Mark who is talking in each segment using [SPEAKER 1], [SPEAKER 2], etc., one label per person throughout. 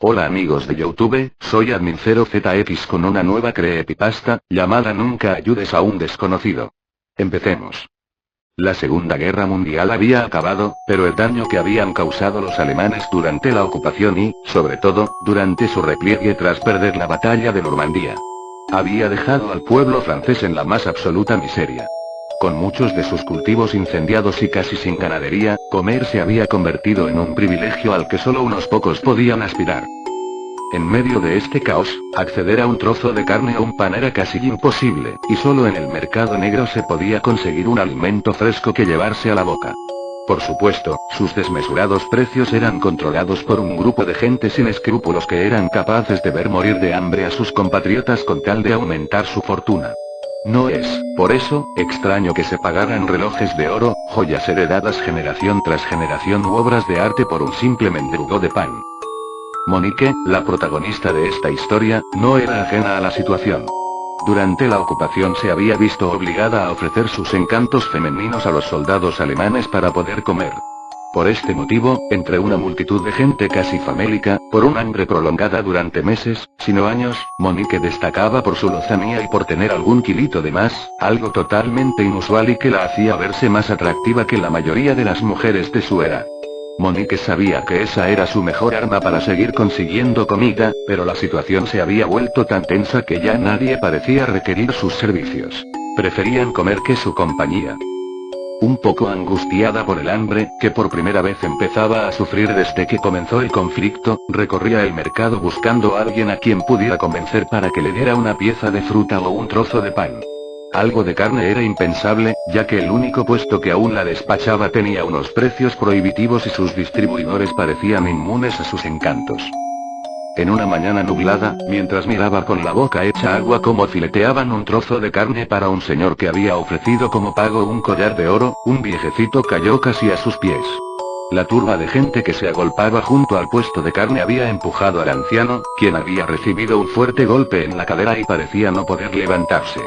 [SPEAKER 1] Hola amigos de YouTube, soy Admin0ZX con una nueva creepypasta, llamada Nunca ayudes a un desconocido. Empecemos. La Segunda Guerra Mundial había acabado, pero el daño que habían causado los alemanes durante la ocupación y, sobre todo, durante su repliegue tras perder la batalla de Normandía, había dejado al pueblo francés en la más absoluta miseria. Con muchos de sus cultivos incendiados y casi sin ganadería, comer se había convertido en un privilegio al que solo unos pocos podían aspirar. En medio de este caos, acceder a un trozo de carne o un pan era casi imposible, y solo en el mercado negro se podía conseguir un alimento fresco que llevarse a la boca. Por supuesto, sus desmesurados precios eran controlados por un grupo de gente sin escrúpulos que eran capaces de ver morir de hambre a sus compatriotas con tal de aumentar su fortuna. No es, por eso, extraño que se pagaran relojes de oro, joyas heredadas generación tras generación u obras de arte por un simple mendrugo de pan. Monique, la protagonista de esta historia, no era ajena a la situación. Durante la ocupación se había visto obligada a ofrecer sus encantos femeninos a los soldados alemanes para poder comer. Por este motivo, entre una multitud de gente casi famélica, por un hambre prolongada durante meses, sino años, Monique destacaba por su lozanía y por tener algún kilito de más, algo totalmente inusual y que la hacía verse más atractiva que la mayoría de las mujeres de su era. Monique sabía que esa era su mejor arma para seguir consiguiendo comida, pero la situación se había vuelto tan tensa que ya nadie parecía requerir sus servicios. Preferían comer que su compañía. Un poco angustiada por el hambre, que por primera vez empezaba a sufrir desde que comenzó el conflicto, recorría el mercado buscando a alguien a quien pudiera convencer para que le diera una pieza de fruta o un trozo de pan. Algo de carne era impensable, ya que el único puesto que aún la despachaba tenía unos precios prohibitivos y sus distribuidores parecían inmunes a sus encantos. En una mañana nublada, mientras miraba con la boca hecha agua cómo fileteaban un trozo de carne para un señor que había ofrecido como pago un collar de oro, un viejecito cayó casi a sus pies. La turba de gente que se agolpaba junto al puesto de carne había empujado al anciano, quien había recibido un fuerte golpe en la cadera y parecía no poder levantarse.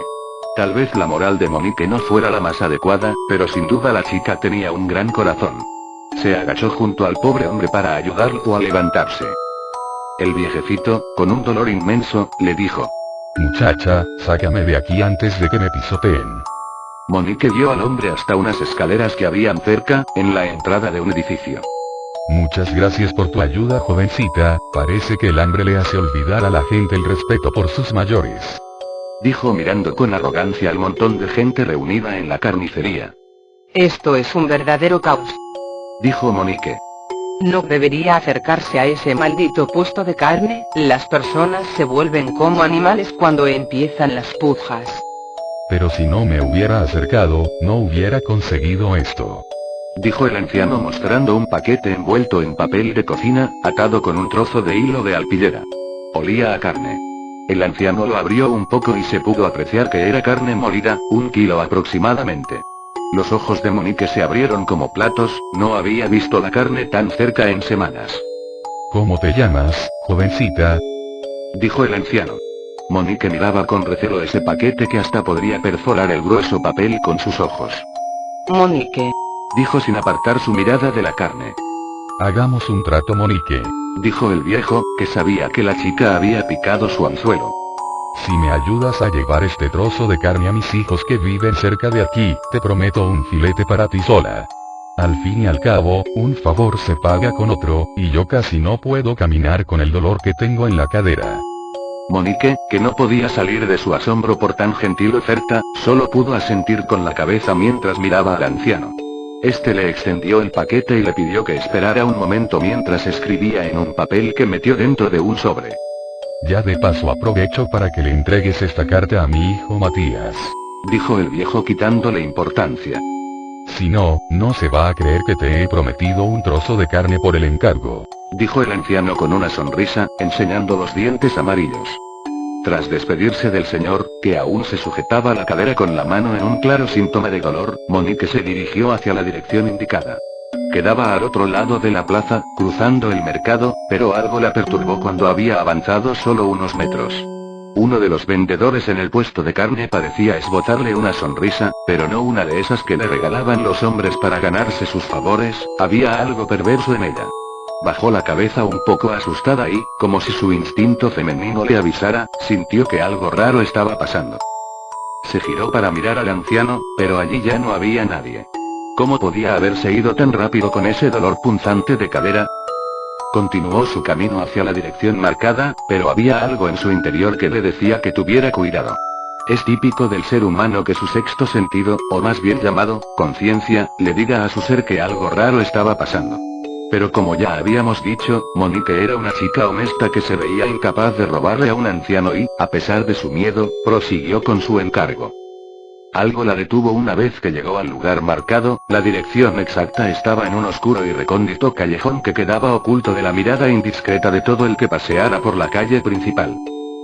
[SPEAKER 1] Tal vez la moral de Monique no fuera la más adecuada, pero sin duda la chica tenía un gran corazón. Se agachó junto al pobre hombre para ayudarlo a levantarse. El viejecito, con un dolor inmenso, le dijo:
[SPEAKER 2] Muchacha, sácame de aquí antes de que me pisoteen.
[SPEAKER 1] Monique guió al hombre hasta unas escaleras que habían cerca, en la entrada de un edificio.
[SPEAKER 2] Muchas gracias por tu ayuda, jovencita, parece que el hambre le hace olvidar a la gente el respeto por sus mayores.
[SPEAKER 1] Dijo mirando con arrogancia al montón de gente reunida en la carnicería.
[SPEAKER 3] Esto es un verdadero caos.
[SPEAKER 1] Dijo Monique.
[SPEAKER 3] No debería acercarse a ese maldito puesto de carne, las personas se vuelven como animales cuando empiezan las pujas.
[SPEAKER 2] Pero si no me hubiera acercado, no hubiera conseguido esto.
[SPEAKER 1] Dijo el anciano mostrando un paquete envuelto en papel de cocina, atado con un trozo de hilo de alpillera. Olía a carne. El anciano lo abrió un poco y se pudo apreciar que era carne molida, 1 kilo aproximadamente. Los ojos de Monique se abrieron como platos, no había visto la carne tan cerca en semanas.
[SPEAKER 2] ¿Cómo te llamas, jovencita?
[SPEAKER 1] Dijo el anciano. Monique miraba con recelo ese paquete que hasta podría perforar el grueso papel con sus ojos.
[SPEAKER 3] Monique.
[SPEAKER 1] Dijo sin apartar su mirada de la carne.
[SPEAKER 2] Hagamos un trato, Monique.
[SPEAKER 1] Dijo el viejo, que sabía que la chica había picado su anzuelo.
[SPEAKER 2] Si me ayudas a llevar este trozo de carne a mis hijos que viven cerca de aquí, te prometo un filete para ti sola. Al fin y al cabo, un favor se paga con otro, y yo casi no puedo caminar con el dolor que tengo en la cadera.
[SPEAKER 1] Monique, que no podía salir de su asombro por tan gentil oferta, solo pudo asentir con la cabeza mientras miraba al anciano. Este le extendió el paquete y le pidió que esperara un momento mientras escribía en un papel que metió dentro de un sobre.
[SPEAKER 2] Ya de paso aprovecho para que le entregues esta carta a mi hijo Matías.
[SPEAKER 1] Dijo el viejo quitándole importancia.
[SPEAKER 2] Si no, no se va a creer que te he prometido un trozo de carne por el encargo.
[SPEAKER 1] Dijo el anciano con una sonrisa, enseñando los dientes amarillos. Tras despedirse del señor, que aún se sujetaba la cadera con la mano en un claro síntoma de dolor, Monique se dirigió hacia la dirección indicada. Quedaba al otro lado de la plaza, cruzando el mercado, pero algo la perturbó cuando había avanzado solo unos metros. Uno de los vendedores en el puesto de carne parecía esbozarle una sonrisa, pero no una de esas que le regalaban los hombres para ganarse sus favores, había algo perverso en ella. Bajó la cabeza un poco asustada y, como si su instinto femenino le avisara, sintió que algo raro estaba pasando. Se giró para mirar al anciano, pero allí ya no había nadie. ¿Cómo podía haberse ido tan rápido con ese dolor punzante de cadera? Continuó su camino hacia la dirección marcada, pero había algo en su interior que le decía que tuviera cuidado. Es típico del ser humano que su sexto sentido, o más bien llamado, conciencia, le diga a su ser que algo raro estaba pasando. Pero como ya habíamos dicho, Monique era una chica honesta que se veía incapaz de robarle a un anciano y, a pesar de su miedo, prosiguió con su encargo. Algo la detuvo una vez que llegó al lugar marcado, la dirección exacta estaba en un oscuro y recóndito callejón que quedaba oculto de la mirada indiscreta de todo el que paseara por la calle principal.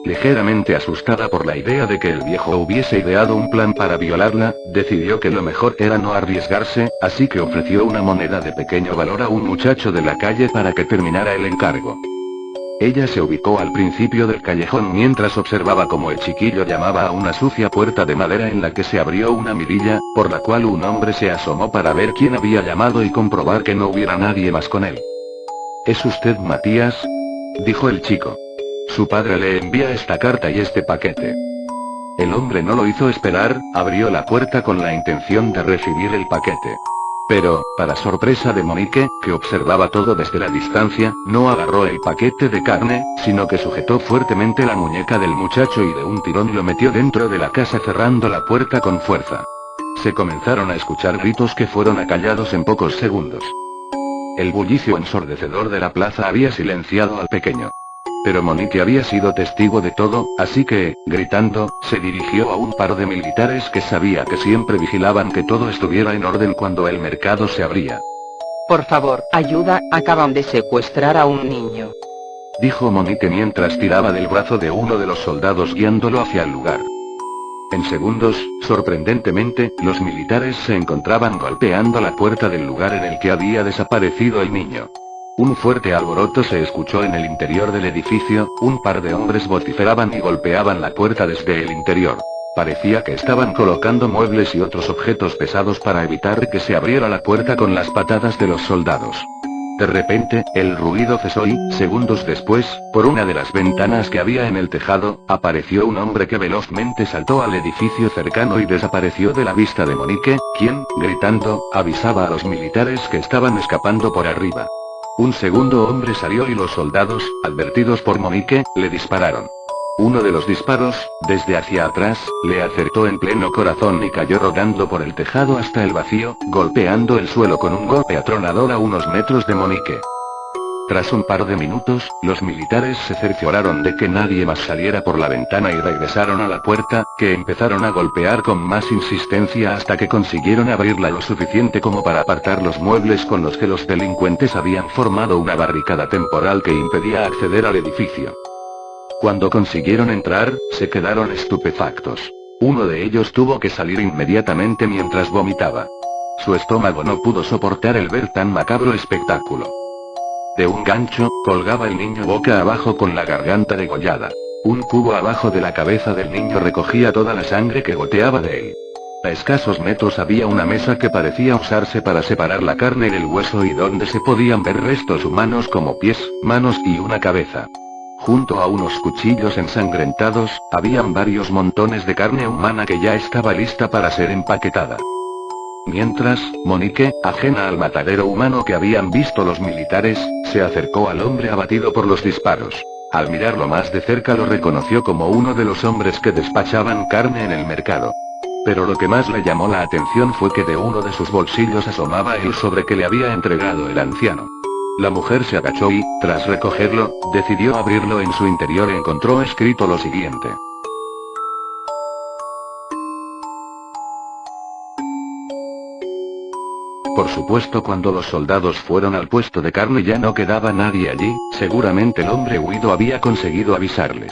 [SPEAKER 1] Ligeramente asustada por la idea de que el viejo hubiese ideado un plan para violarla, decidió que lo mejor era no arriesgarse, así que ofreció una moneda de pequeño valor a un muchacho de la calle para que terminara el encargo. Ella se ubicó al principio del callejón mientras observaba cómo el chiquillo llamaba a una sucia puerta de madera en la que se abrió una mirilla, por la cual un hombre se asomó para ver quién había llamado y comprobar que no hubiera nadie más con él. ¿Es usted Matías?, dijo el chico. Su padre le envía esta carta y este paquete. El hombre no lo hizo esperar, abrió la puerta con la intención de recibir el paquete. Pero, para sorpresa de Monique, que observaba todo desde la distancia, no agarró el paquete de carne, sino que sujetó fuertemente la muñeca del muchacho y de un tirón lo metió dentro de la casa cerrando la puerta con fuerza. Se comenzaron a escuchar gritos que fueron acallados en pocos segundos. El bullicio ensordecedor de la plaza había silenciado al pequeño. Pero Monique había sido testigo de todo, así que, gritando, se dirigió a un par de militares que sabía que siempre vigilaban que todo estuviera en orden cuando el mercado se abría.
[SPEAKER 3] Por favor, ayuda, acaban de secuestrar a un niño,
[SPEAKER 1] dijo Monique mientras tiraba del brazo de uno de los soldados guiándolo hacia el lugar. En segundos, sorprendentemente, los militares se encontraban golpeando la puerta del lugar en el que había desaparecido el niño. Un fuerte alboroto se escuchó en el interior del edificio, un par de hombres vociferaban y golpeaban la puerta desde el interior. Parecía que estaban colocando muebles y otros objetos pesados para evitar que se abriera la puerta con las patadas de los soldados. De repente, el ruido cesó y, segundos después, por una de las ventanas que había en el tejado, apareció un hombre que velozmente saltó al edificio cercano y desapareció de la vista de Monique, quien, gritando, avisaba a los militares que estaban escapando por arriba. Un segundo hombre salió y los soldados, advertidos por Monique, le dispararon. Uno de los disparos, desde hacia atrás, le acertó en pleno corazón y cayó rodando por el tejado hasta el vacío, golpeando el suelo con un golpe atronador a unos metros de Monique. Tras un par de minutos, los militares se cercioraron de que nadie más saliera por la ventana y regresaron a la puerta, que empezaron a golpear con más insistencia hasta que consiguieron abrirla lo suficiente como para apartar los muebles con los que los delincuentes habían formado una barricada temporal que impedía acceder al edificio. Cuando consiguieron entrar, se quedaron estupefactos. Uno de ellos tuvo que salir inmediatamente mientras vomitaba. Su estómago no pudo soportar el ver tan macabro espectáculo. De un gancho, colgaba el niño boca abajo con la garganta degollada. Un cubo abajo de la cabeza del niño recogía toda la sangre que goteaba de él. A escasos metros había una mesa que parecía usarse para separar la carne del hueso y donde se podían ver restos humanos como pies, manos y una cabeza. Junto a unos cuchillos ensangrentados, habían varios montones de carne humana que ya estaba lista para ser empaquetada. Mientras, Monique, ajena al matadero humano que habían visto los militares, se acercó al hombre abatido por los disparos. Al mirarlo más de cerca lo reconoció como uno de los hombres que despachaban carne en el mercado. Pero lo que más le llamó la atención fue que de uno de sus bolsillos asomaba el sobre que le había entregado el anciano. La mujer se agachó y, tras recogerlo, decidió abrirlo. En su interior encontró escrito lo siguiente. Por supuesto, cuando los soldados fueron al puesto de carne ya no quedaba nadie allí, seguramente el hombre huido había conseguido avisarles.